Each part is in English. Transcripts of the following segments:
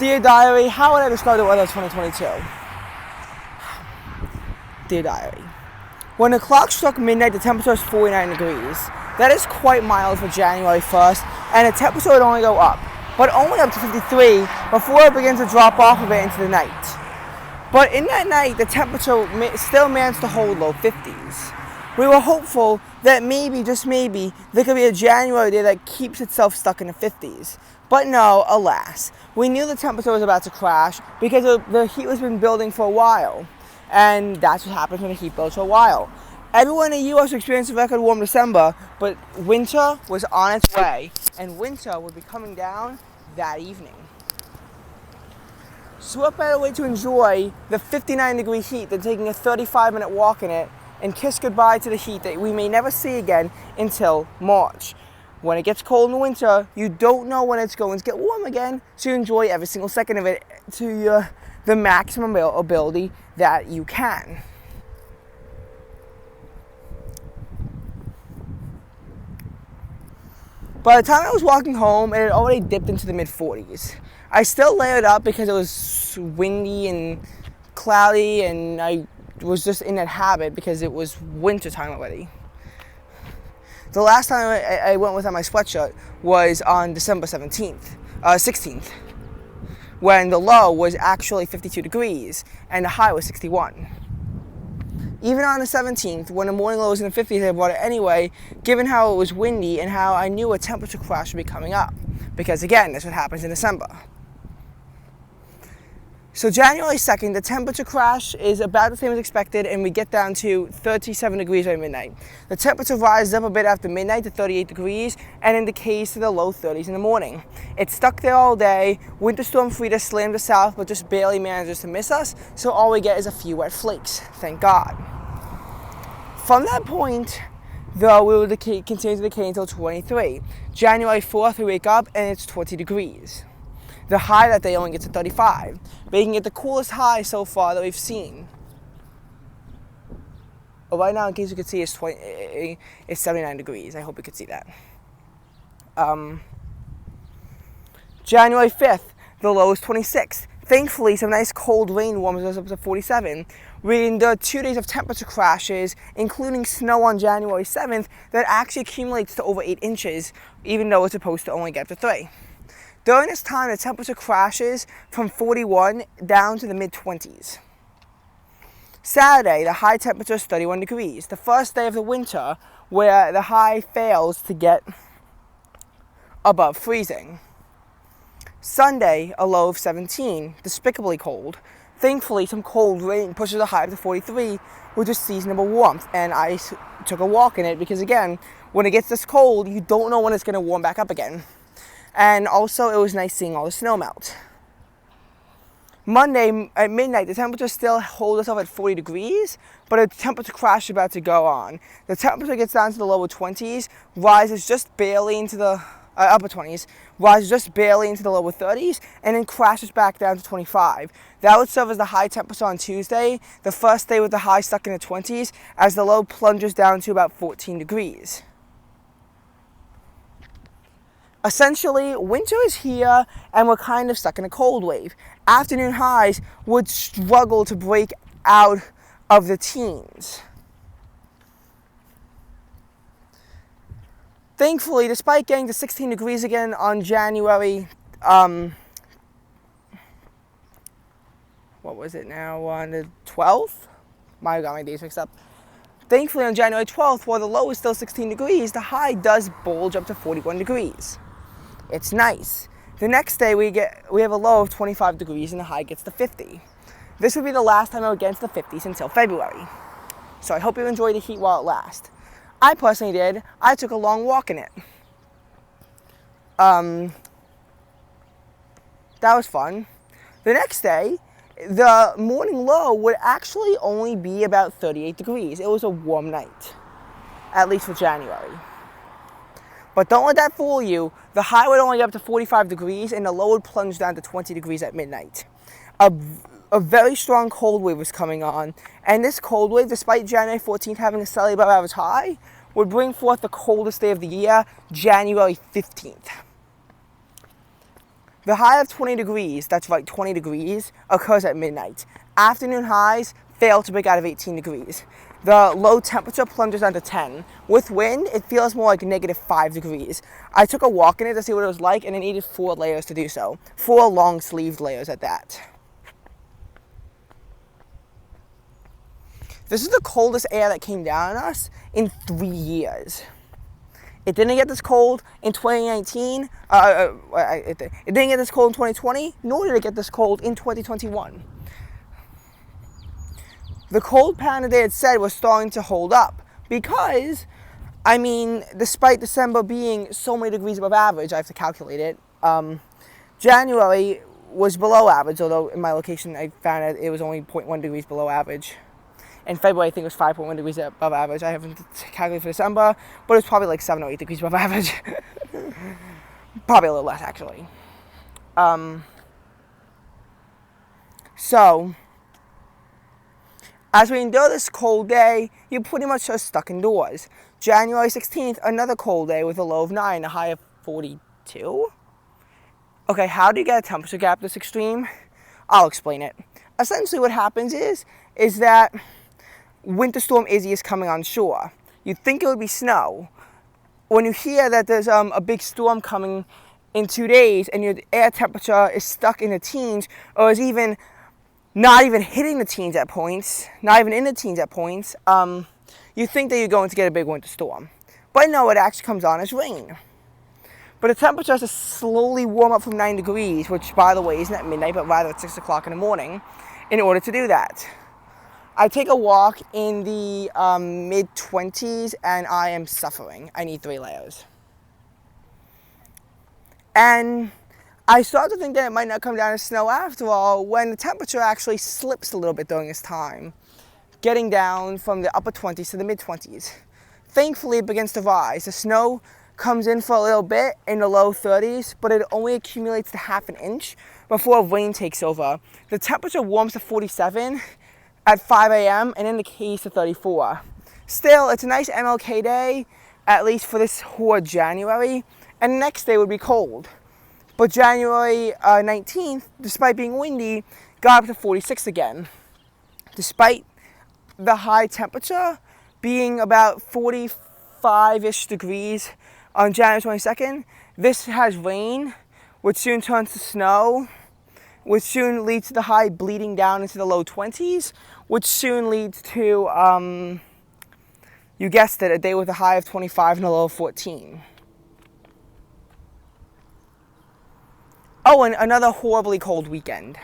Dear Diary, how would I describe the weather of 2022? Dear Diary, when the clock struck midnight, the temperature was 49 degrees. That is quite mild for January 1st, and the temperature would only go up, but only up to 53 before it begins to drop off a bit into the night. But in that night, the temperature still managed to hold low 50s. We were hopeful that maybe, just maybe, there could be a January day that keeps itself stuck in the 50s. But no, alas. We knew the temperature was about to crash because the heat was been building for a while. And that's what happens when the heat builds for a while. Everyone in the U.S. experienced a record warm December, but winter was on its way, and winter would be coming down that evening. So what better way to enjoy the 59-degree heat than taking a 35-minute walk in it and kiss goodbye to the heat that we may never see again until March. When it gets cold in the winter, you don't know when it's going to get warm again, so you enjoy every single second of it to the maximum ability that you can. By the time I was walking home, it had already dipped into the mid-40s. I still layered up because it was windy and cloudy, and I was just in that habit because it was winter time already. The last time I went without my sweatshirt was on December 16th, when the low was actually 52 degrees and the high was 61. Even on the 17th, when the morning low was in the 50s, I bought it anyway, given how it was windy and how I knew a temperature crash would be coming up. Because again, that's what happens in December. So January 2nd, the temperature crash is about the same as expected, and we get down to 37 degrees by midnight. The temperature rises up a bit after midnight to 38 degrees, and indicates to the low 30s in the morning. It's stuck there all day. Winter Storm Frida slammed us south, but just barely manages to miss us, so all we get is a few wet flakes, thank God. From that point, though, we will continue to decay until 23. January 4th, we wake up, and it's 20 degrees. The high that day only gets to 35, making it the coolest high so far that we've seen. But right now, in case you can see, it's 79 degrees. I hope you could see that. January 5th, the low is 26. Thankfully, some nice cold rain warms us up to 47. We endured 2 days of temperature crashes, including snow on January 7th, that actually accumulates to over 8 inches, even though it's supposed to only get up to 3. During this time, the temperature crashes from 41 down to the mid-20s. Saturday, the high temperature is 31 degrees, the first day of the winter where the high fails to get above freezing. Sunday, a low of 17, despicably cold. Thankfully, some cold rain pushes the high up to 43, which is seasonable warmth, and I took a walk in it because, again, when it gets this cold, you don't know when it's going to warm back up again. And also, it was nice seeing all the snow melt. Monday at midnight, the temperature still holds itself at 40 degrees, but a temperature crash is about to go on. The temperature gets down to the lower 20s, rises just barely into the upper 20s, rises just barely into the lower 30s, and then crashes back down to 25. That would serve as the high temperature on Tuesday, the first day with the high stuck in the 20s, as the low plunges down to about 14 degrees. Essentially, winter is here, and we're kind of stuck in a cold wave. Afternoon highs would struggle to break out of the teens. Thankfully, despite getting to 16 degrees again on January, what was it now, on the 12th? I got my days mixed up. Thankfully, on January 12th, while the low is still 16 degrees, the high does bulge up to 41 degrees. It's nice. The next day, we have a low of 25 degrees, and the high gets to 50. This would be the last time I would get into the 50s until February. So I hope you enjoy the heat while it lasts. I personally did. I took a long walk in it. That was fun. The next day, the morning low would actually only be about 38 degrees. It was a warm night, at least for January. But don't let that fool you. The high would only get up to 45 degrees, and the low would plunge down to 20 degrees at midnight. A very strong cold wave was coming on, and this cold wave, despite January 14th having a slightly above average high, would bring forth the coldest day of the year, January 15th. The high of 20 degrees, that's right, 20 degrees, occurs at midnight. Afternoon highs fail to break out of 18 degrees. The low temperature plunges under 10. With wind, it feels more like -5 degrees. I took a walk in it to see what it was like, and it needed 4 layers to do so. 4 long-sleeved layers at that. This is the coldest air that came down on us in 3 years. It didn't get this cold in 2019. It didn't get this cold in 2020, nor did it get this cold in 2021. The cold pattern they had said was starting to hold up because, I mean, despite December being so many degrees above average, I have to calculate it, January was below average, although in my location I found out it was only 0.1 degrees below average. In February, I think it was 5.1 degrees above average. I haven't calculated for December, but it's probably like 7 or 8 degrees above average. Probably a little less, actually. So, as we endure this cold day, you're pretty much just stuck indoors. January 16th, another cold day with a low of 9, a high of 42. Okay, how do you get a temperature gap this extreme? I'll explain it. Essentially what happens is that Winter Storm Izzy is coming on shore. You'd think it would be snow. When you hear that there's a big storm coming in 2 days and your air temperature is stuck in the teens, or is even not even hitting the teens at points, not even in the teens at points, you think that you're going to get a big winter storm. But no, it actually comes on as rain. But the temperature has to slowly warm up from 9 degrees, which, by the way, isn't at midnight, but rather at 6 o'clock in the morning, in order to do that. I take a walk in the mid-20s, and I am suffering. I need 3 layers. And I start to think that it might not come down as snow after all, when the temperature actually slips a little bit during this time, getting down from the upper 20s to the mid-20s. Thankfully, it begins to rise. The snow comes in for a little bit in the low 30s, but it only accumulates to half an inch before rain takes over. The temperature warms to 47 at 5 a.m. and indicates to 34. Still, it's a nice MLK day, at least for this whole January, and the next day would be cold. But January 19th, despite being windy, got up to 46 again. Despite the high temperature being about 45-ish degrees on January 22nd, this has rain, which soon turns to snow, which soon leads to the high bleeding down into the low 20s, which soon leads to, you guessed it, a day with a high of 25 and a low of 14. Oh, and another horribly cold weekend.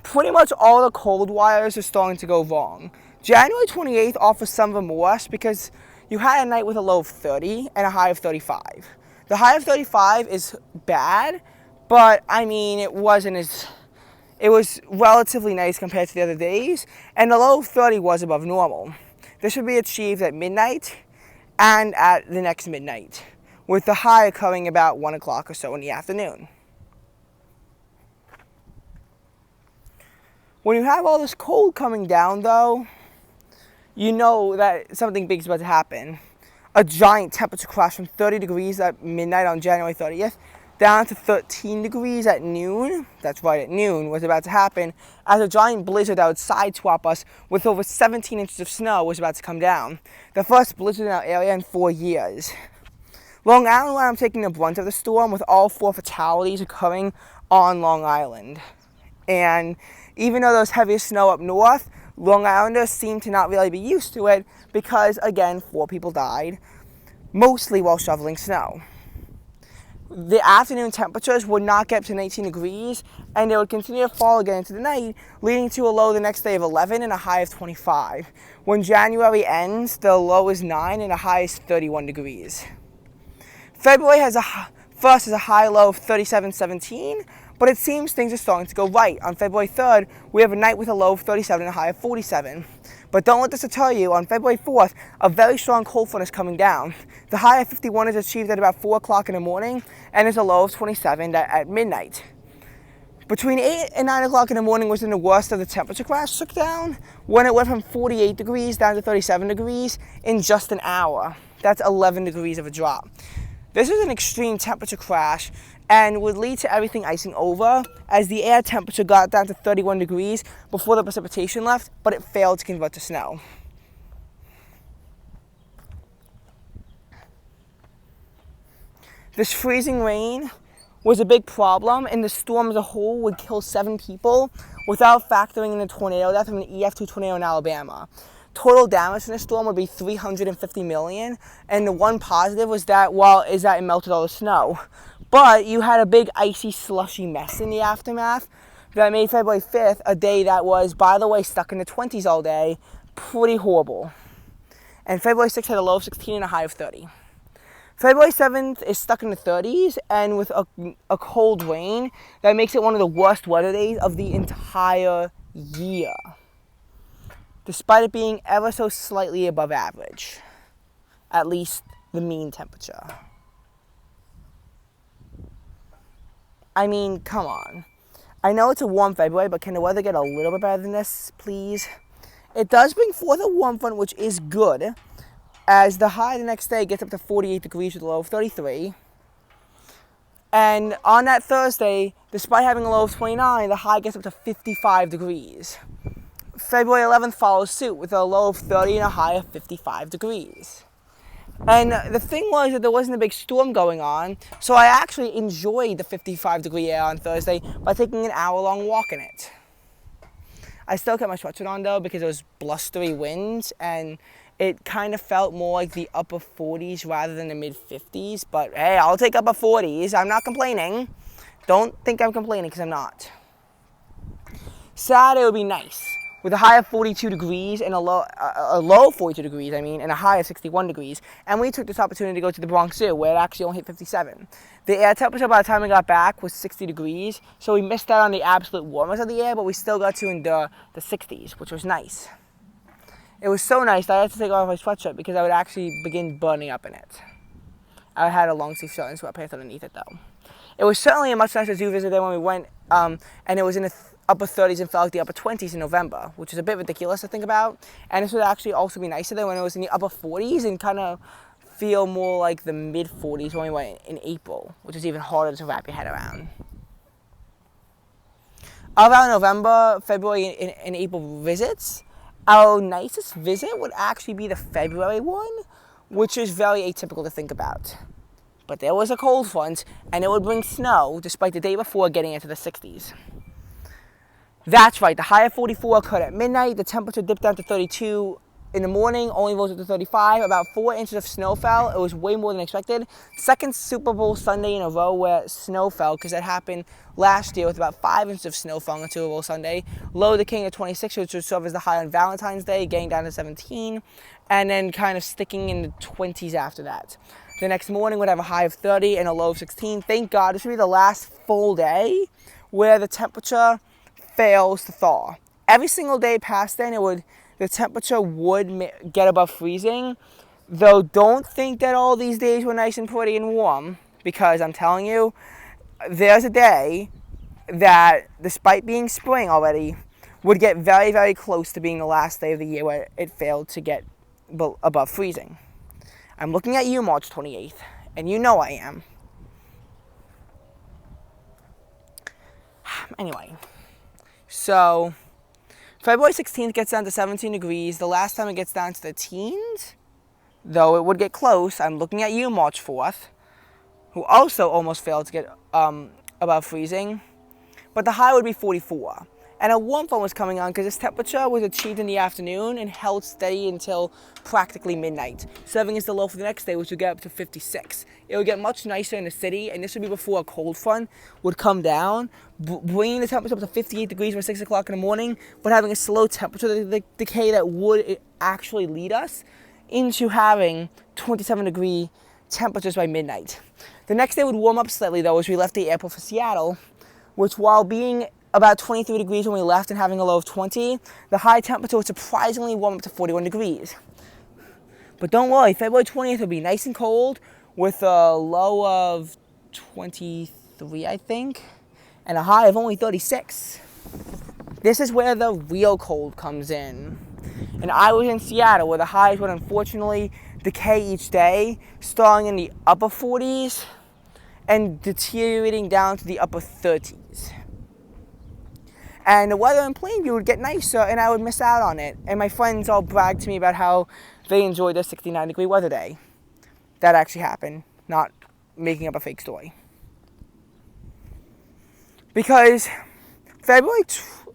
Pretty much all the cold wires are starting to go wrong. January 28th offers some remorse because you had a night with a low of 30 and a high of 35. The high of 35 is bad, but I mean, it was relatively nice compared to the other days, and the low of 30 was above normal. This would be achieved at midnight and at the next midnight, with the high occurring about 1 o'clock or so in the afternoon. When you have all this cold coming down, though, you know that something big is about to happen. A giant temperature crash from 30 degrees at midnight on January 30th down to 13 degrees at noon, that's right, at noon, was about to happen, as a giant blizzard that would sideswap us with over 17 inches of snow was about to come down. The first blizzard in our area in 4 years. Long Island, where I'm taking the brunt of the storm, with all 4 fatalities occurring on Long Island. And even though there's heavier snow up north, Long Islanders seem to not really be used to it because, again, 4 people died, mostly while shoveling snow. The afternoon temperatures would not get up to 19 degrees, and they would continue to fall again into the night, leading to a low the next day of 11 and a high of 25. When January ends, the low is 9 and the high is 31 degrees. February has a high low of 37-17, but it seems things are starting to go right. On February 3rd, we have a night with a low of 37 and a high of 47. But don't let this deter you. On February 4th, a very strong cold front is coming down. The high of 51 is achieved at about 4 o'clock in the morning, and there's a low of 27 at midnight. Between 8 and 9 o'clock in the morning was when the worst of the temperature crash took down, when it went from 48 degrees down to 37 degrees in just an hour. That's 11 degrees of a drop. This is an extreme temperature crash and would lead to everything icing over as the air temperature got down to 31 degrees before the precipitation left, but it failed to convert to snow. This freezing rain was a big problem, and the storm as a whole would kill 7 people without factoring in the tornado death from an EF2 tornado in Alabama. Total damage from the storm would be $350 million, and the one positive was that, it melted all the snow. But you had a big icy, slushy mess in the aftermath that made February 5th a day that was, by the way, stuck in the 20s all day, pretty horrible. And February 6th had a low of 16 and a high of 30. February 7th is stuck in the 30s, and with a cold rain, that makes it one of the worst weather days of the entire year, despite it being ever so slightly above average, at least the mean temperature. I mean, come on. I know it's a warm February, but can the weather get a little bit better than this, please? It does bring forth a warm front, which is good, as the high the next day gets up to 48 degrees with a low of 33. And on that Thursday, despite having a low of 29, the high gets up to 55 degrees. February 11th follows suit with a low of 30 and a high of 55 degrees. And the thing was that there wasn't a big storm going on, so I actually enjoyed the 55-degree air on Thursday by taking an hour-long walk in it. I still kept my sweatshirt on, though, because it was blustery winds, and it kind of felt more like the upper 40s rather than the mid-50s. But, hey, I'll take upper 40s. I'm not complaining. Don't think I'm complaining, because I'm not. Saturday would be nice, with a high of 42 degrees and a low of 42 degrees, and a high of 61 degrees. And we took this opportunity to go to the Bronx Zoo, where it actually only hit 57. The air temperature by the time we got back was 60 degrees, so we missed out on the absolute warmest of the air, but we still got to endure the 60s, which was nice. It was so nice that I had to take off my sweatshirt because I would actually begin burning up in it. I had a long sleeve shirt and sweatpants underneath it, though. It was certainly a much nicer zoo visit than when we went, and it was in the upper 30s and felt like the upper 20s in November, which is a bit ridiculous to think about. And this would actually also be nicer than when it was in the upper 40s and kind of feel more like the mid 40s when we went in April, which is even harder to wrap your head around. Of our November, February, and April visits, our nicest visit would actually be the February one, which is very atypical to think about. But there was a cold front, and it would bring snow, despite the day before getting into the 60s. That's right, the high of 44 occurred at midnight. The temperature dipped down to 32 in the morning, only rose up to 35. About 4 inches of snow fell. It was way more than expected. Second Super Bowl Sunday in a row where snow fell, because that happened last year with about 5 inches of snow falling on Super Bowl Sunday. Low the king of 26, which would serve as the high on Valentine's Day, getting down to 17, and then kind of sticking in the 20s after that. The next morning would have a high of 30 and a low of 16. Thank God, this would be the last full day where the temperature fails to thaw. Every single day past then, the temperature would get above freezing, though don't think that all these days were nice and pretty and warm, because I'm telling you, there's a day that, despite being spring already, would get very, very close to being the last day of the year where it failed to get above freezing. I'm looking at you, March 28th, and you know I am. Anyway, so February 16th gets down to 17 degrees. The last time it gets down to the teens, though it would get close, I'm looking at you, March 4th, who also almost failed to get above freezing. But the high would be 44. And a warm front was coming on because this temperature was achieved in the afternoon and held steady until practically midnight, serving as the low for the next day, which would get up to 56. It would get much nicer in the city, and this would be before a cold front would come down, bringing the temperature up to 58 degrees by 6 o'clock in the morning, but having a slow temperature decay that would actually lead us into having 27-degree temperatures by midnight. The next day would warm up slightly, though, as we left the airport for Seattle, which, while being about 23 degrees when we left and having a low of 20, the high temperature would surprisingly warm up to 41 degrees. But don't worry, February 20th will be nice and cold with a low of 23, I think, and a high of only 36. This is where the real cold comes in. And I was in Seattle, where the highs would unfortunately decay each day, starting in the upper 40s and deteriorating down to the upper 30s. And the weather in Plainview would get nicer and I would miss out on it. And my friends all bragged to me about how they enjoyed their 69-degree weather day. That actually happened, not making up a fake story. Because February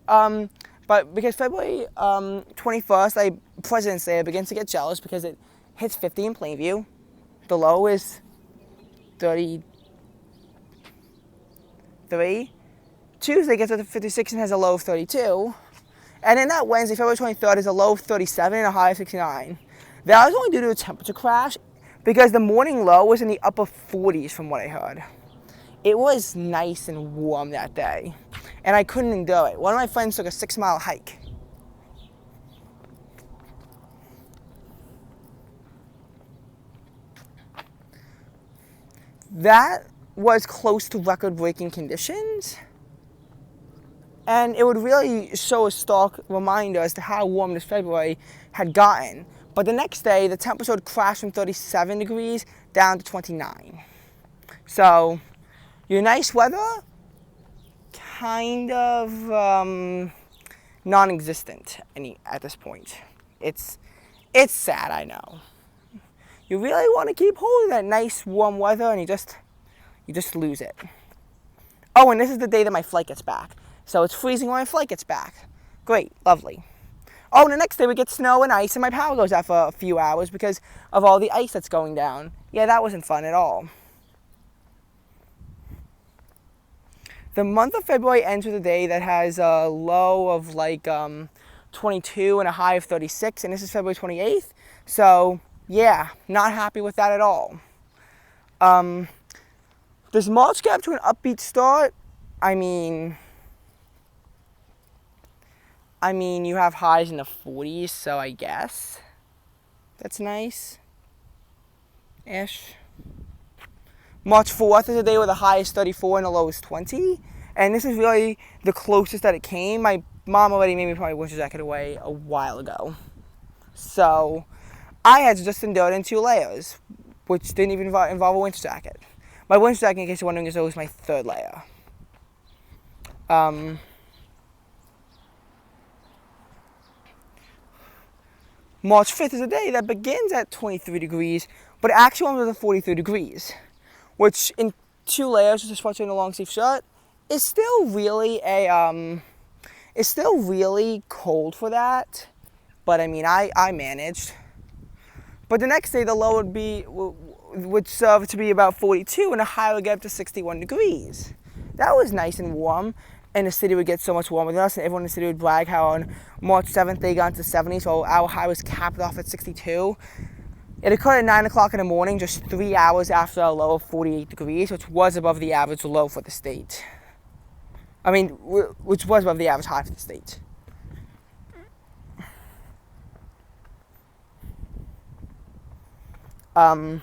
21st, President's Day, I begin to get jealous because it hits 50 in Plainview. The low is 33. Tuesday gets up to 56 and has a low of 32. And then that Wednesday, February 23rd, is a low of 37 and a high of 69. That was only due to a temperature crash because the morning low was in the upper 40s from what I heard. It was nice and warm that day, and I couldn't endure it. One of my friends took a 6-mile hike. That was close to record-breaking conditions, and it would really show a stark reminder as to how warm this February had gotten. But the next day, the temperature would crash from 37 degrees down to 29. So your nice weather, kind of non-existent at this point. It's sad, I know. You really want to keep hold of that nice warm weather and you just lose it. Oh, and this is the day that my flight gets back. So it's freezing when my flight gets back. Great, lovely. Oh, and the next day we get snow and ice and my power goes out for a few hours because of all the ice that's going down. Yeah, that wasn't fun at all. The month of February ends with a day that has a low of 22 and a high of 36, and this is February 28th. So, yeah, not happy with that at all. Does March get up to an upbeat start? I mean, you have highs in the 40s, so I guess that's nice-ish. March 4th is a day where the high is 34 and the low is 20. And this is really the closest that it came. My mom already made me put my winter jacket away a while ago. So I had to just endure it in 2 layers, which didn't even involve a winter jacket. My winter jacket, in case you're wondering, is always my 3rd layer. March 5th is a day that begins at 23 degrees, but actually ends with 43 degrees. Which in 2 layers, just a sweatshirt and a long sleeve shirt, is still really cold for that. But I mean, I managed. But the next day, the low would serve to be about 42, and the high would get up to 61 degrees. That was nice and warm, and the city would get so much warmer than us, and everyone in the city would brag how on March 7th they got into the 70s, so our high was capped off at 62. It occurred at 9 o'clock in the morning, just 3 hours after a low of 48 degrees, which was above the average low for the state. Which was above the average high for the state. The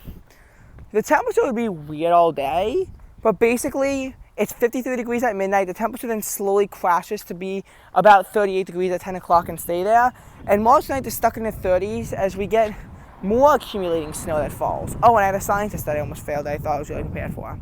temperature would be weird all day, but basically it's 53 degrees at midnight. The temperature then slowly crashes to be about 38 degrees at 10 o'clock and stay there. And March 9th is stuck in the 30s as we get more accumulating snow that falls. Oh, and I had a science test that I almost failed that I thought I was really prepared for.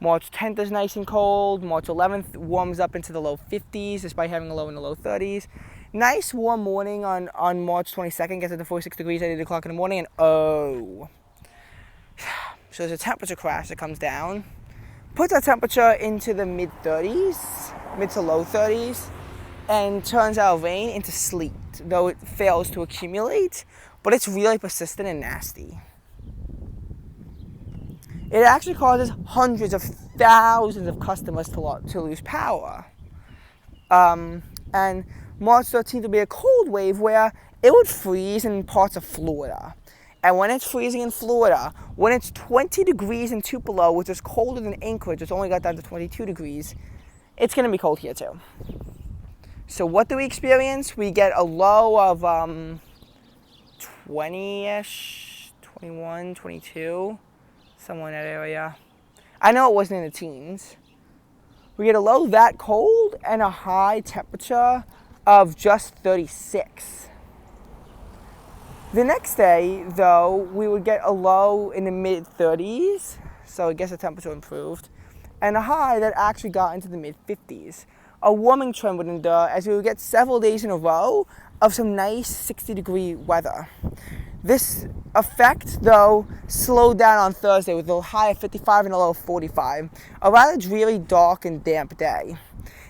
March 10th is nice and cold. March 11th warms up into the low 50s despite having a low in the low 30s. Nice warm morning on March 22nd, gets up to 46 degrees at 8 o'clock in the morning, and oh. So there's a temperature crash that comes down, puts our temperature into the mid to low 30s, and turns our rain into sleet, though it fails to accumulate, but it's really persistent and nasty. It actually causes hundreds of thousands of customers to lose power. And March 13th will be a cold wave where it would freeze in parts of Florida. And when it's freezing in Florida, when it's 20 degrees in Tupelo, which is colder than Anchorage, it's only got down to 22 degrees, it's going to be cold here too. So what do we experience? We get a low of 20-ish, 21, 22, somewhere in that area. I know it wasn't in the teens. We get a low that cold and a high temperature of just 36. The next day, though, we would get a low in the mid-30s, so I guess the temperature improved, and a high that actually got into the mid-50s. A warming trend would endure as we would get several days in a row of some nice 60-degree weather. This effect, though, slowed down on Thursday with a high of 55 and a low of 45, a rather dreary, dark, and damp day.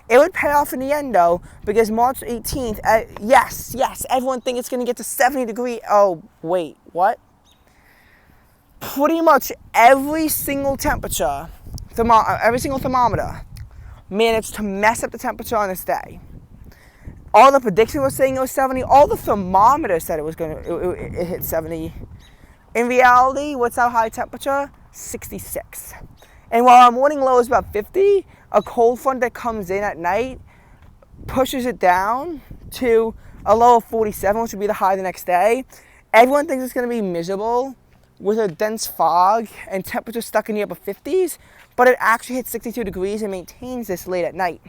It would pay off in the end, though, because March 18th, yes, everyone thinks it's going to get to 70 degrees. Oh, wait, what? Pretty much every single temperature, every single thermometer managed to mess up the temperature on this day. All the predictions were saying it was 70. All the thermometers said it hit 70. In reality, what's our high temperature? 66. And while our morning low is about 50, a cold front that comes in at night pushes it down to a low of 47, which would be the high the next day. Everyone thinks it's going to be miserable with a dense fog and temperatures stuck in the upper 50s, but it actually hits 62 degrees and maintains this late at night.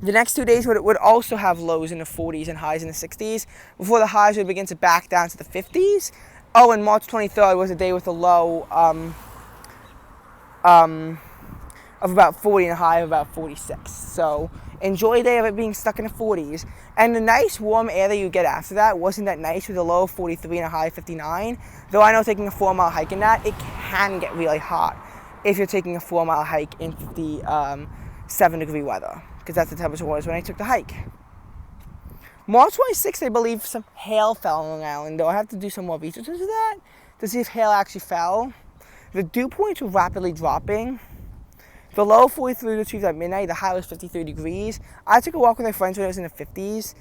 The next 2 days would also have lows in the 40s and highs in the 60s before the highs would begin to back down to the 50s. Oh, and March 23rd was a day with a low of about 40 and a high of about 46. So enjoy a day of it being stuck in the 40s. And the nice warm air that you get after that wasn't that nice with a low of 43 and a high of 59. Though I know taking a 4-mile hike in that, it can get really hot if you're taking a 4-mile hike in 57-degree weather, because that's the temperature was when I took the hike. March 26th, I believe some hail fell on Long Island, though I have to do some more research into that to see if hail actually fell. The dew points were rapidly dropping. The low of 43 was achieved at midnight. The high was 53 degrees. I took a walk with my friends when it was in the 50s,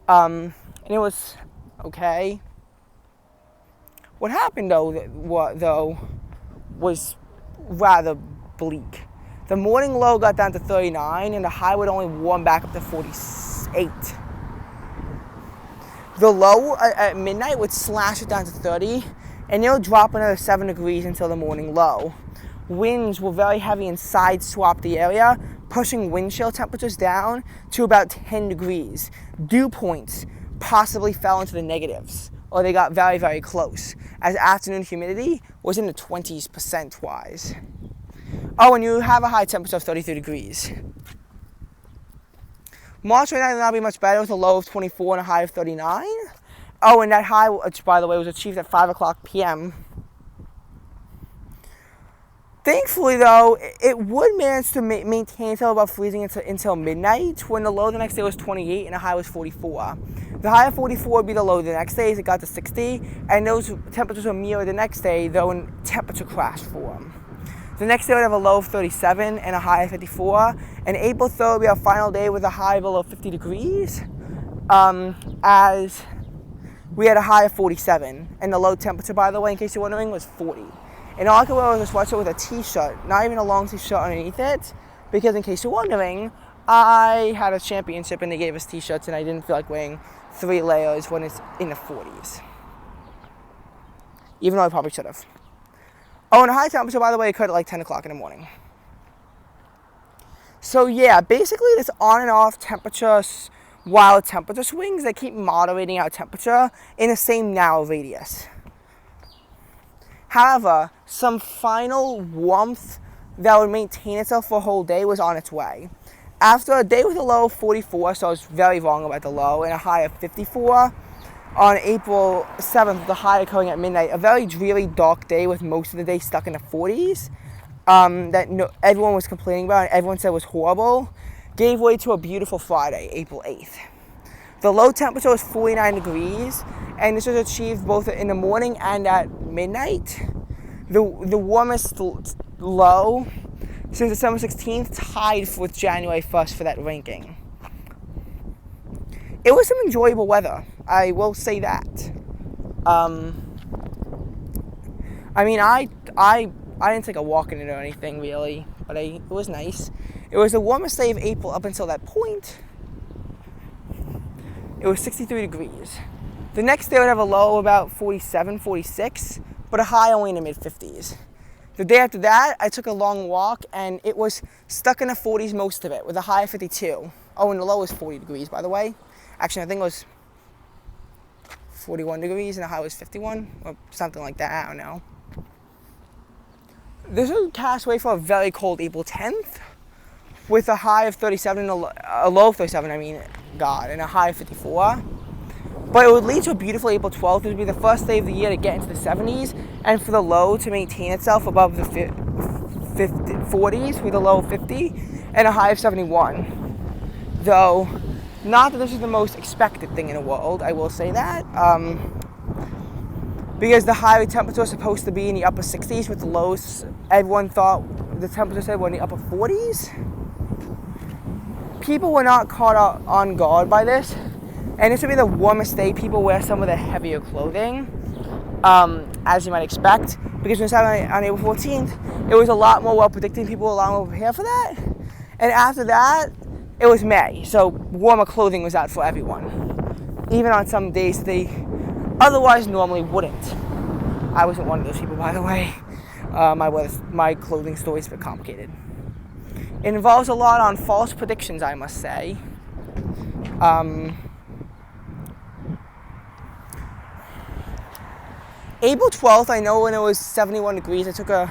and it was okay. What happened, though, was rather bleak. The morning low got down to 39, and the high would only warm back up to 48. The low at midnight would slash it down to 30, and it'll drop another 7 degrees until the morning low. Winds were very heavy and side-swapped the area, pushing wind chill temperatures down to about 10 degrees. Dew points possibly fell into the negatives, or they got very, very close, as afternoon humidity was in the 20s percent-wise. Oh, and you have a high temperature of 33 degrees. March 29th will not be much better with a low of 24 and a high of 39. Oh, and that high, which, by the way, was achieved at 5 o'clock p.m., Thankfully, though, it would manage to maintain until about freezing until midnight, when the low the next day was 28 and the high was 44. The high of 44 would be the low the next day as it got to 60, and those temperatures will mirror the next day, though in temperature crash form. The next day would have a low of 37 and a high of 54, and April 3rd will be our final day with a high below 50 degrees, as we had a high of 47, and the low temperature, by the way, in case you're wondering, was 40. And all I could wear was a sweatshirt with a t-shirt, not even a long sleeve shirt underneath it, because in case you're wondering, I had a championship and they gave us t-shirts and I didn't feel like wearing 3 layers when it's in the 40s. Even though I probably should have. Oh, and a high temperature, by the way, occurred at like 10 o'clock in the morning. So yeah, basically this on and off wild temperature swings that keep moderating our temperature in the same narrow radius. However, some final warmth that would maintain itself for a whole day was on its way. After a day with a low of 44, so I was very wrong about the low, and a high of 54, on April 7th, the high occurring at midnight, a very dreary, dark day with most of the day stuck in the 40s, everyone was complaining about and everyone said was horrible, gave way to a beautiful Friday, April 8th. The low temperature was 49 degrees, and this was achieved both in the morning and at midnight. The warmest low since December 16th, tied with January 1st for that ranking. It was some enjoyable weather, I will say that. I mean, I didn't take a walk in it or anything really, but it was nice. It was the warmest day of April up until that point. It was 63 degrees. The next day would have a low of about 47, 46, but a high only in the mid-50s. The day after that, I took a long walk, and it was stuck in the 40s most of it, with a high of 52. Oh, and the low was 40 degrees, by the way. Actually, I think it was 41 degrees and the high was 51 or something like that. I don't know. This was cast away for a very cold April 10th with a high of 37 and a low of 37, and a high of 54. But it would lead to a beautiful April 12th. It would be the first day of the year to get into the 70s and for the low to maintain itself above the 40s with a low of 50 and a high of 71. Though, not that this is the most expected thing in the world, I will say that. Because the high temperature was supposed to be in the upper 60s with the lows, everyone thought the temperature said were in the upper 40s. People were not caught on guard by this. And this would be the warmest day. People wear some of the heavier clothing, as you might expect. Because when it started on April 14th, it was a lot more well predicted. People were a lot more prepared for that. And after that, it was May. So warmer clothing was out for everyone. Even on some days they otherwise normally wouldn't. I wasn't one of those people, by the way. My clothing story is a bit complicated. It involves a lot on false predictions, I must say. April 12th, I know when it was 71 degrees, I took a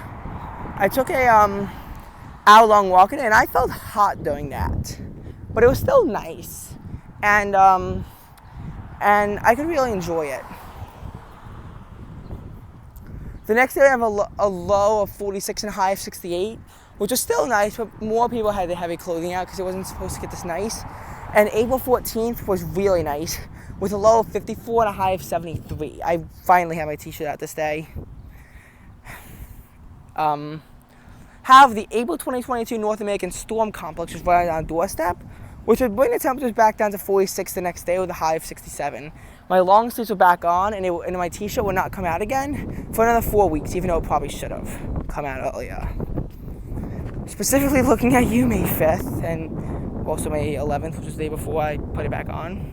hour-long walk in it, and I felt hot doing that. But it was still nice. And I could really enjoy it. The next day I have a low of 46 and a high of 68, which was still nice, but more people had their heavy clothing out because it wasn't supposed to get this nice. And April 14th was really nice, with a low of 54 and a high of 73. I finally had my t-shirt out this day. However, the April 2022 North American storm complex was right on our doorstep, which would bring the temperatures back down to 46 the next day with a high of 67. My long sleeves were back on, and my t-shirt would not come out again for another 4 weeks, even though it probably should have come out earlier. Specifically looking at you, May 5th, and also May 11th, which was the day before I put it back on.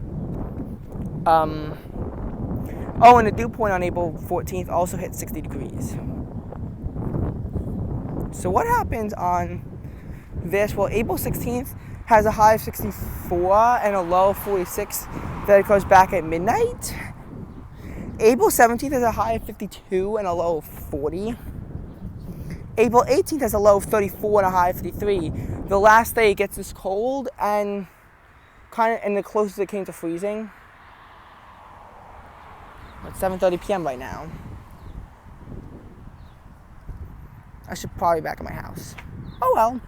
And the dew point on April 14th also hit 60 degrees. So what happens on this? Well, April 16th has a high of 64 and a low of 46 that occurs back at midnight. April 17th has a high of 52 and a low of 40. April 18th has a low of 34 and a high of 53. The last day it gets this cold and the closest it came to freezing. It's 7:30 p.m. right now. I should probably be back at my house. Oh well.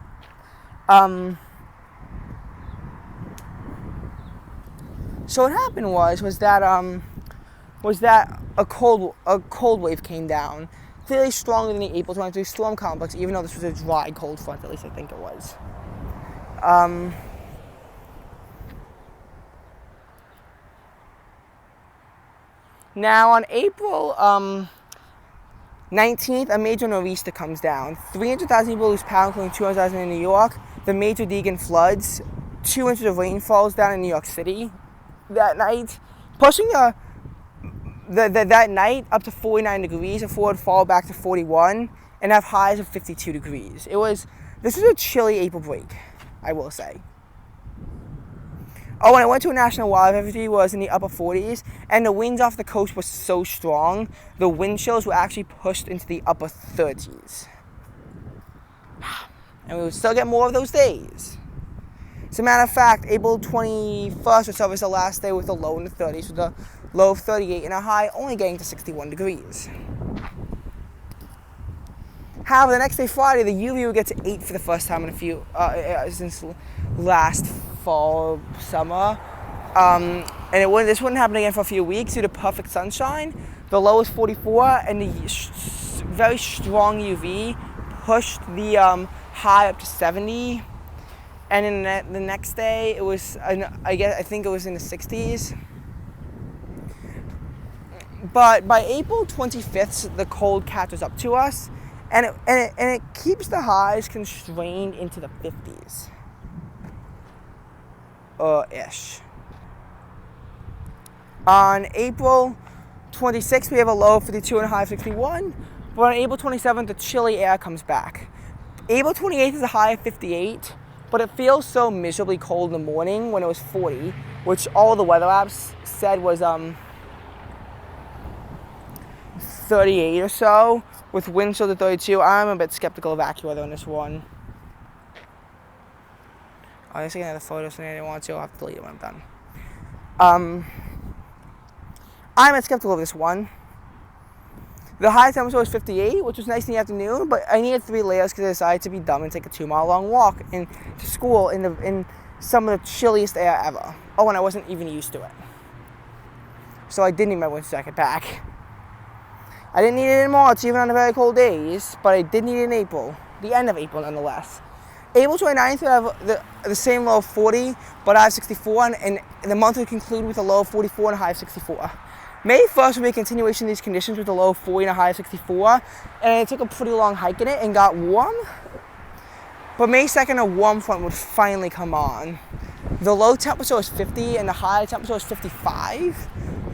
So what happened was that a cold wave came down, clearly stronger than the April 22 storm complex, even though this was a dry cold front, at least I think it was. Now on April 19th, a major nor'easter comes down. 300,000 people lose power, including 200,000 in New York. The major Deegan floods. 2 inches of rain falls down in New York City that night, pushing that night up to 49 degrees before it fall back to 41 and have highs of 52 degrees. This was a chilly April break, I will say. Oh, and I went to a national wildlife refuge was in the upper 40s, and the winds off the coast were so strong, the wind chills were actually pushed into the upper 30s. And we will still get more of those days. As a matter of fact, April 21st or so was the last day with a low in the 30s, with a low of 38 and a high only getting to 61 degrees. However, the next day, Friday, the UV will get to 8 for the first time since last fall, summer. This wouldn't happen again for a few weeks due to perfect sunshine. The low is 44, and the very strong UV pushed the high up to 70. And then the next day, it was, I think it was in the 60s. But by April 25th, the cold catches up to us, and it keeps the highs constrained into the 50s. Ish. On April 26th, we have a low of 52 and a high of 61. But on April 27th, the chilly air comes back. April 28th is a high of 58, but it feels so miserably cold in the morning when it was 40, which all the weather apps said was 38 or so, with winds chill to 32. I'm a bit skeptical of AccuWeather on this one. I guess I can have the photos and I didn't want to. I'll have to delete it when I'm done. I'm a bit skeptical of this one. The high temperature was 58, which was nice in the afternoon, but I needed 3 layers because I decided to be dumb and take a 2-mile long walk to school in some of the chilliest air ever. Oh, and I wasn't even used to it. So I didn't need my winter jacket back. I didn't need it in March, even on the very cold days, but I did need it in April. The end of April, nonetheless. April 29th would have the same low of 40, but high of 64, and the month would conclude with a low of 44 and a high of 64. May 1st would be a continuation of these conditions with a low of 40 and a high of 64, and I took a pretty long hike in it and got warm. But May 2nd, a warm front would finally come on. The low temperature was 50 and the high temperature was 55,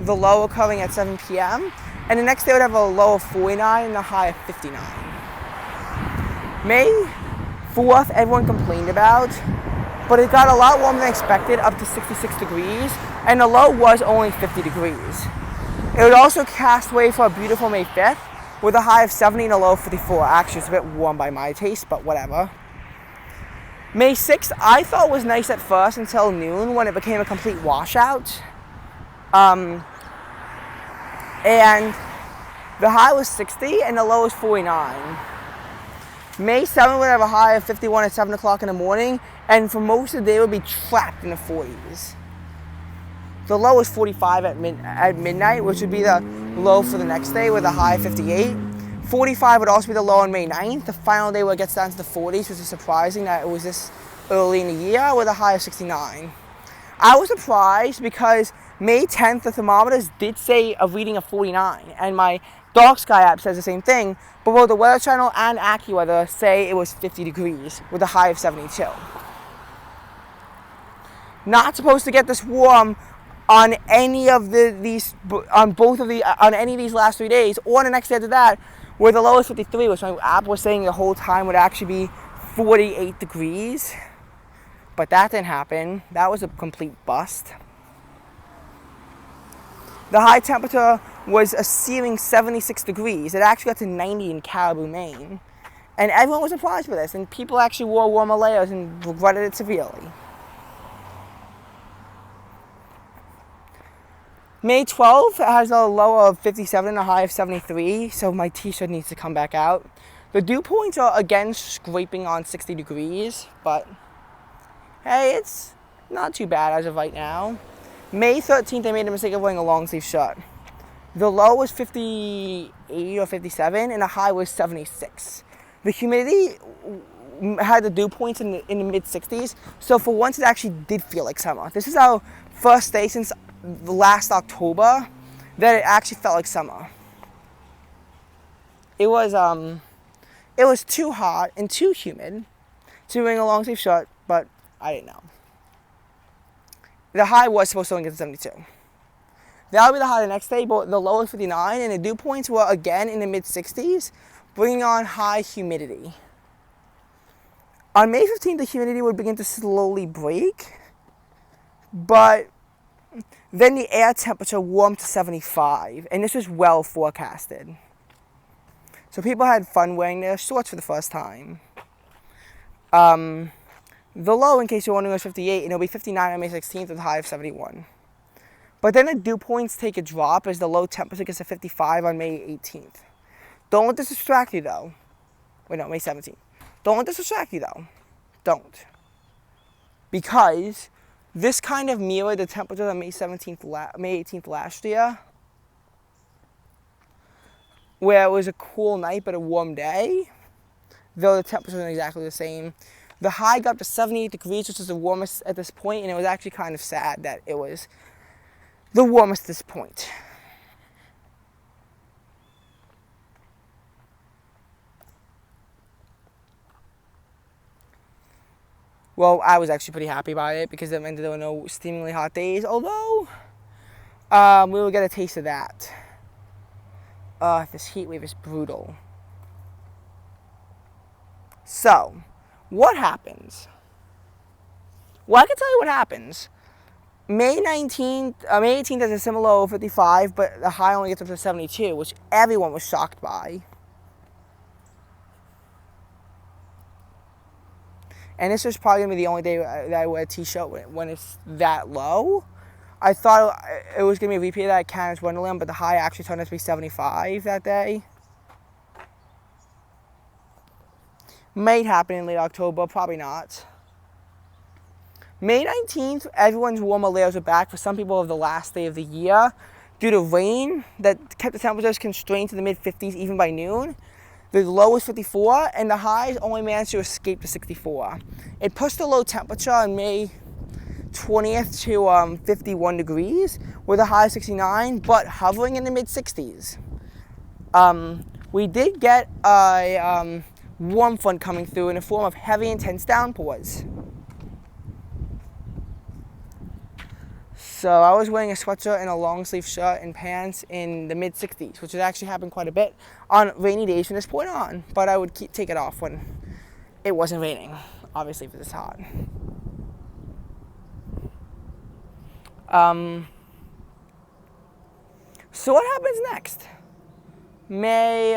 the low occurring at 7 p.m., and the next day would have a low of 49 and a high of 59. May 4th, everyone complained about, but it got a lot warmer than expected, up to 66 degrees, and the low was only 50 degrees. It would also cast way for a beautiful May 5th, with a high of 70 and a low of 54. Actually, it's a bit warm by my taste, but whatever. May 6th, I thought was nice at first until noon when it became a complete washout. And the high was 60 and the low was 49. May 7th would have a high of 51 at 7 o'clock in the morning, and for most of the day would be trapped in the 40s. The low was 45 at midnight, which would be the low for the next day with a high of 58. 45 would also be the low on May 9th. The final day where it gets down to the 40s, which is surprising that it was this early in the year, with a high of 69. I was surprised because May 10th, the thermometers did say a reading of 49, and my Dark Sky app says the same thing, but both the Weather Channel and AccuWeather say it was 50 degrees with a high of 72. Not supposed to get this warm on any of these last 3 days, or the next day after that, where the low is 53, which my app was saying the whole time would actually be 48 degrees. But that didn't happen. That was a complete bust. The high temperature was a searing 76 degrees. It actually got to 90 in Caribou, Maine. And everyone was surprised by this, and people actually wore warmer layers and regretted it severely. May 12th has a low of 57 and a high of 73, so my t-shirt needs to come back out. The dew points are again scraping on 60 degrees, but hey, it's not too bad as of right now. May 13th, I made the mistake of wearing a long sleeve shirt. The low was 58 or 57, and the high was 76. The humidity had the dew points in the mid 60s, so for once it actually did feel like summer. This is our first day since the last October that it actually felt like summer. It was too hot and too humid to be wearing a long sleeve shirt, but I didn't know. The high was supposed to only get to 72. That'll be the high the next day, but the low was 59, and the dew points were again in the mid 60s, bringing on high humidity. On May 15th, the humidity would begin to slowly break, but then the air temperature warmed to 75, and this was well forecasted. So people had fun wearing their shorts for the first time. The low, in case you're wondering, was 58, and it'll be 59 on May 16th with a high of 71. But then the dew points take a drop as the low temperature gets to 55 on May 18th. Don't let this distract you, though. Wait, no, May 17th. Don't let this distract you, though. Don't. Because this kind of mirrored the temperature on May 18th last year, where it was a cool night but a warm day, though the temperature wasn't exactly the same. The high got up to 78 degrees, which was the warmest at this point, and it was actually kind of sad that it was the warmest at this point. Well, I was actually pretty happy about it because it meant that there were no steamingly hot days, although we will get a taste of that. This heat wave is brutal. So, what happens? Well, I can tell you what happens. May 18th has a similar low of 55, but the high only gets up to 72, which everyone was shocked by. And this is probably going to be the only day that I wear a t-shirt when it's that low. I thought it was going to be a repeat of that at Canada's Wonderland, but the high actually turned out to be 75 that day. Might happen in late October, probably not. May 19th, everyone's warmer layers are back for some people of the last day of the year. Due to rain that kept the temperatures constrained to the mid-50s even by noon. The low was 54, and the highs only managed to escape to 64. It pushed the low temperature on May 20th to 51 degrees, with a high of 69, but hovering in the mid-60s. We did get a warm front coming through in the form of heavy, intense downpours. So I was wearing a sweatshirt and a long sleeve shirt and pants in the mid-60s, which has actually happened quite a bit on rainy days from this point on. But I would take it off when it wasn't raining, obviously, if it's hot. So what happens next? May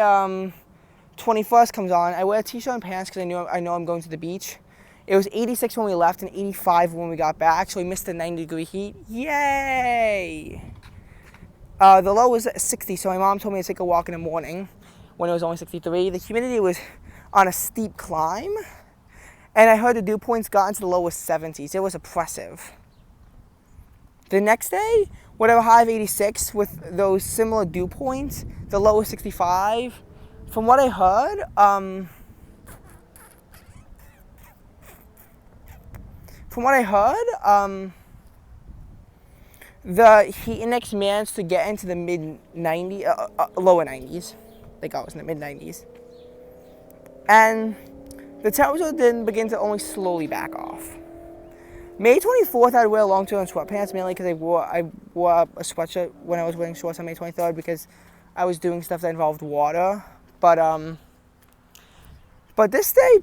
21st comes on. I wear a t-shirt and pants because I know I'm going to the beach. It was 86 when we left and 85 when we got back, so we missed the 90-degree heat. Yay! The low was 60, so my mom told me to take a walk in the morning when it was only 63. The humidity was on a steep climb, and I heard the dew points got into the low 70s. It was oppressive. The next day, we had a high of 86 with those similar dew points. The low was 65. From what I heard, the heat index managed to get into the lower 90s. I think I was in the mid-90s. And the temperature then began to only slowly back off. May 24th, I'd wear long-term sweatpants, mainly because I wore a sweatshirt when I was wearing shorts on May 23rd because I was doing stuff that involved water. But this day,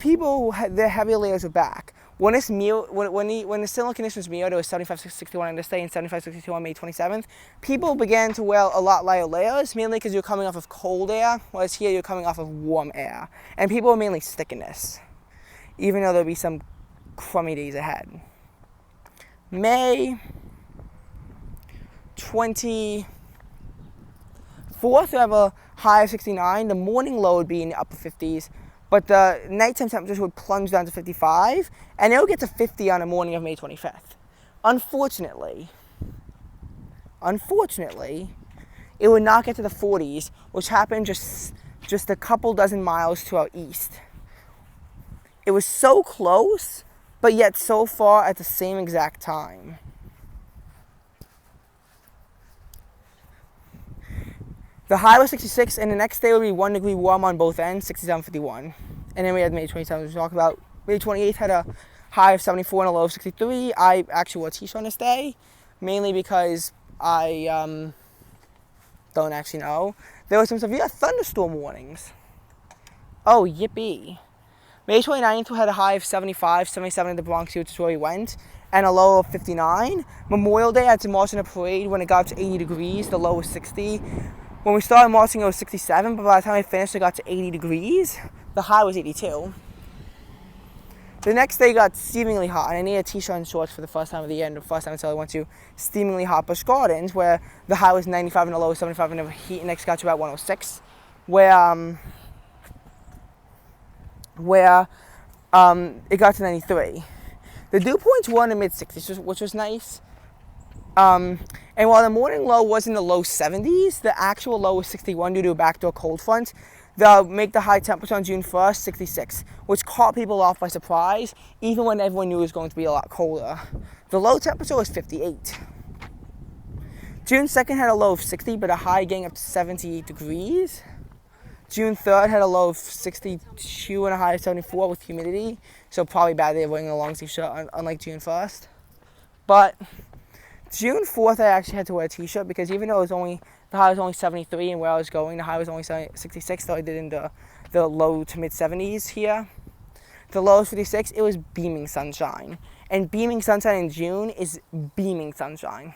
their heavier layers are back. When the similar conditions mirrored, it was 75-61 on this day and 75-62 on May 27th. People began to wear a lot lighter layers, mainly because you're coming off of cold air, whereas here you're coming off of warm air. And people are mainly sticking this, even though there'll be some crummy days ahead. May 24th, we have a high of 69. The morning low would be in the upper 50s. But the nighttime temperatures would plunge down to 55, and it would get to 50 on the morning of May 25th. Unfortunately, it would not get to the 40s, which happened just a couple dozen miles to our east. It was so close, but yet so far at the same exact time. The high was 66, and the next day would be 1 degree warm on both ends, 67-51. And then we had May 27th to talk about. May 28th had a high of 74 and a low of 63. I actually wore a t-shirt on this day, mainly because I don't actually know. There were some severe thunderstorm warnings. Oh, yippee. May 29th, we had a high of 75, 77 in the Bronx, which is where we went, and a low of 59. Memorial Day, I had to march in a parade when it got to 80 degrees. The low was 60. When we started marching, it was 67, but by the time I finished, it got to 80 degrees. The high was 82. The next day got steamingly hot, and I needed a t-shirt and shorts for the first time of the year, and the first time until I went to steamingly hot Busch Gardens, where the high was 95 and the low was 75, and the heat index got to about 106, where it got to 93. The dew points were in the mid-60s, which was nice. And while the morning low was in the low 70s, the actual low was 61 due to a backdoor cold front. They'll make the high temperature on June 1st 66, which caught people off by surprise, even when everyone knew it was going to be a lot colder. The low temperature was 58. June 2nd had a low of 60, but a high getting up to 70 degrees. June 3rd had a low of 62 and a high of 74 with humidity, so probably bad they were wearing a long sleeve shirt, unlike June 1st. But June 4th, I actually had to wear a t-shirt because even though the high was only 73 and where I was going, the high was only 66, so I did in the low to mid 70s here. The low was 56, it was beaming sunshine. And beaming sunshine in June is beaming sunshine.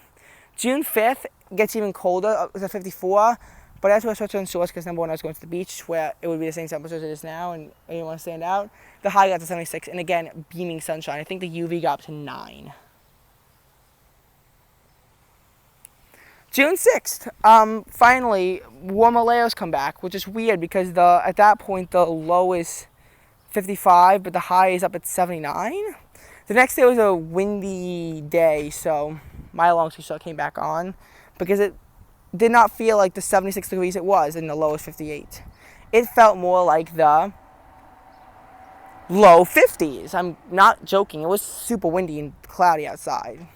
June 5th gets even colder, up to 54, but that's where I switched on shorts because number one, I was going to the beach where it would be the same temperature as it is now and I didn't want to stand out. The high got to 76, and again, beaming sunshine. I think the UV got up to 9. June 6th, finally, warmer layers come back, which is weird because at that point the low is 55, but the high is up at 79. The next day was a windy day, so my long sleeve shirt came back on because it did not feel like the 76 degrees it was, and the low was 58. It felt more like the low 50s. I'm not joking. It was super windy and cloudy outside.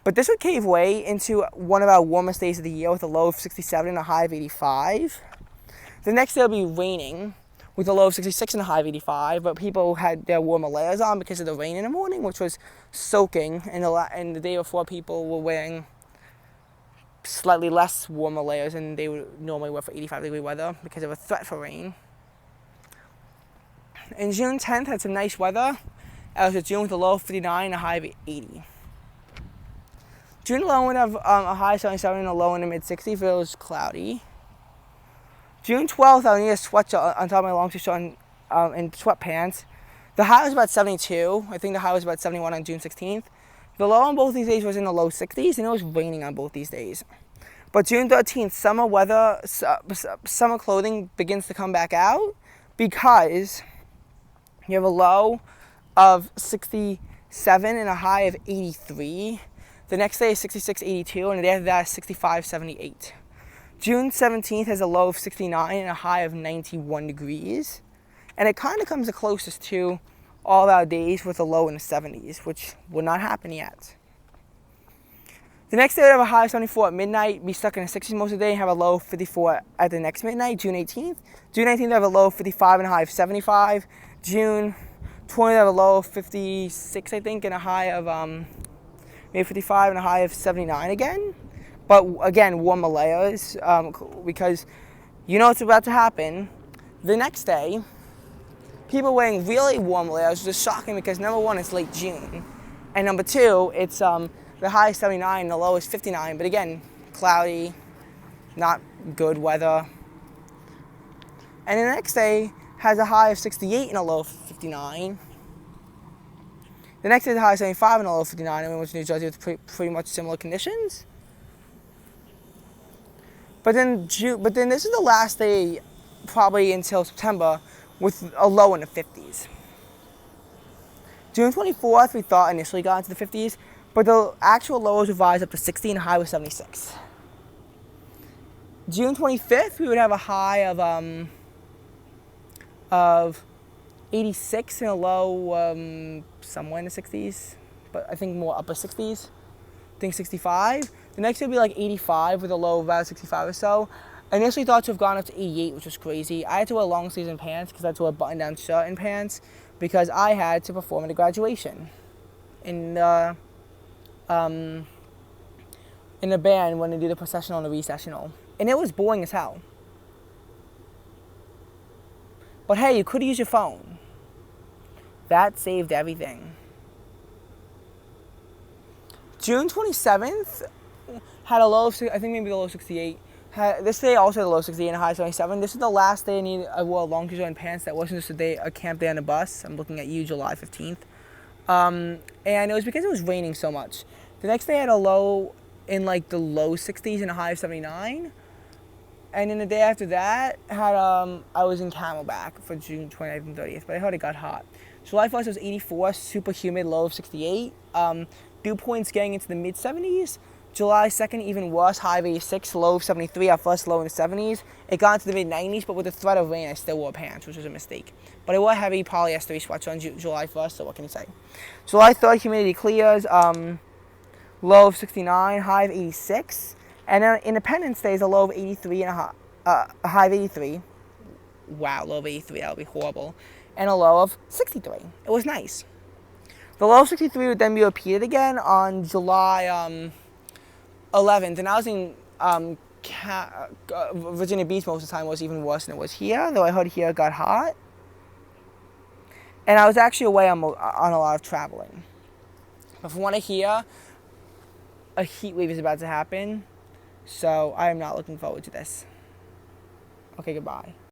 But this would cave way into one of our warmest days of the year with a low of 67 and a high of 85. The next day will be raining with a low of 66 and a high of 85, but people had their warmer layers on because of the rain in the morning, which was soaking, and the day before people were wearing slightly less warmer layers than they would normally wear for 85-degree weather because of a threat for rain. And June 10th had some nice weather. It was June with a low of 59 and a high of 80. June alone would have a high of 77 and a low in the mid-60s if it was cloudy. June 12th, I need a sweatshirt on top of my long sleeve shirt and sweatpants. The high was about 72. I think the high was about 71 on June 16th. The low on both these days was in the low 60s, and it was raining on both these days. But June 13th, summer weather, summer clothing begins to come back out because you have a low of 67 and a high of 83. The next day is 66, 82, and the day after that is 65, 78. June 17th has a low of 69 and a high of 91 degrees. And it kind of comes the closest to all of our days with a low in the 70s, which will not happen yet. The next day we have a high of 74 at midnight, be stuck in the 60s most of the day, and have a low of 54 at the next midnight, June 18th. June 18th we have a low of 55 and a high of 75. June 20th we have a low of 56, I think, and a high of maybe 55 and a high of 79 again. But again, warmer layers, because you know what's about to happen. The next day, people wearing really warm layers, which is shocking because number one, it's late June. And number two, it's the high is 79 and the low is 59. But again, cloudy, not good weather. And the next day has a high of 68 and a low of 59. The next day is a high of 75 and a low of 59. And we went to New Jersey with pretty much similar conditions. But then this is the last day, probably until September, with a low in the 50s. June 24th, we thought initially got into the 50s, but the actual low was revised up to 60 and the high was 76. June 25th, we would have a high of 86 and a low somewhere in the 60s, but I think more upper 60s. I think 65. The next day would be like 85 with a low of about 65 or so. I initially thought to have gone up to 88, which was crazy. I had to wear long sleeves and pants because I had to wear a button-down shirt and pants because I had to perform at a graduation in the band when they do the processional and the recessional. And it was boring as hell. But hey, you could use your phone. That saved everything. June 27th had a low of, I think maybe the low of 68. This day also had a low of 68 and a high of 77. This is the last day I wore a long sleeve and pants. That wasn't just a camp day on the bus. I'm looking at you, July 15th. And it was because it was raining so much. The next day I had a low in like the low 60s and a high of 79. And then the day after that, I was in Camelback for June 29th and 30th, but I heard it got hot. July 1st was 84, super humid, low of 68. Dew points getting into the mid-70s. July 2nd, even worse, high of 86, low of 73, our first low in the 70s. It got into the mid-90s, but with the threat of rain, I still wore pants, which was a mistake. But I wore heavy polyester sweatshirt on July 1st, so what can you say? July 3rd, humidity clears, low of 69, high of 86. And then Independence Day is a low of 83 and a high of 83. Wow, low of 83, that would be horrible. And a low of 63. It was nice. The low of 63 would then be repeated again on July 11th. And I was in Virginia Beach most of the time. It was even worse than it was here, though I heard here got hot. And I was actually away on a lot of traveling. But from what I hear, a heat wave is about to happen. So I am not looking forward to this. Okay, goodbye.